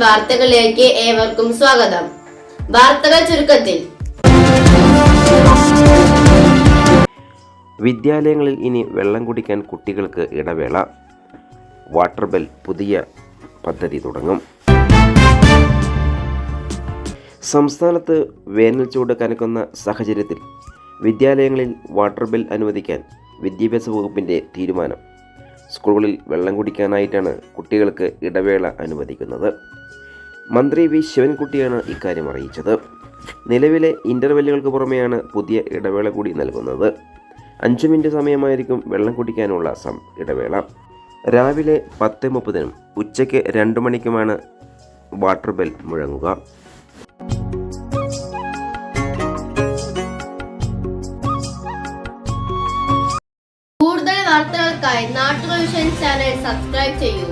വാർത്തകളിലേക്ക് ഏവർക്കും സ്വാഗതം. വാർത്തകൾ ചുരുക്കത്തിൽ. വിദ്യാലയങ്ങളിൽ ഇനി വെള്ളം കുടിക്കാൻ കുട്ടികൾക്ക് ഇടവേള. വാട്ടർ ബെൽ പുതിയ പദ്ധതി തുടങ്ങും. സംസ്ഥാനത്ത് വേനൽ ചൂട് കനക്കുന്ന സാഹചര്യത്തിൽ വിദ്യാലയങ്ങളിൽ വാട്ടർ ബെൽ അനുവദിക്കാൻ വിദ്യാഭ്യാസ വകുപ്പിൻ്റെ തീരുമാനം. സ്കൂളുകളിൽ വെള്ളം കുടിക്കാനായിട്ടാണ് കുട്ടികൾക്ക് ഇടവേള അനുവദിക്കുന്നത്. മന്ത്രി വി ശിവൻകുട്ടിയാണ് ഇക്കാര്യം അറിയിച്ചത്. നിലവിലെ ഇൻ്റർവെല്ലുകൾക്ക് പുറമെയാണ് പുതിയ ഇടവേള കൂടി നൽകുന്നത്. 5 മിനിറ്റ് സമയമായിരിക്കും വെള്ളം കുടിക്കാനുള്ള ഇടവേള. രാവിലെ 10:30 ഉച്ചയ്ക്ക് 2 മണിക്കുമാണ് വാട്ടർ ബെൽ മുഴങ്ങുക. കൂടുതൽ വാർത്തകൾക്കായി നാട്ടുകൾ വിഷൻ ചാനൽ സബ്സ്ക്രൈബ് ചെയ്യൂ.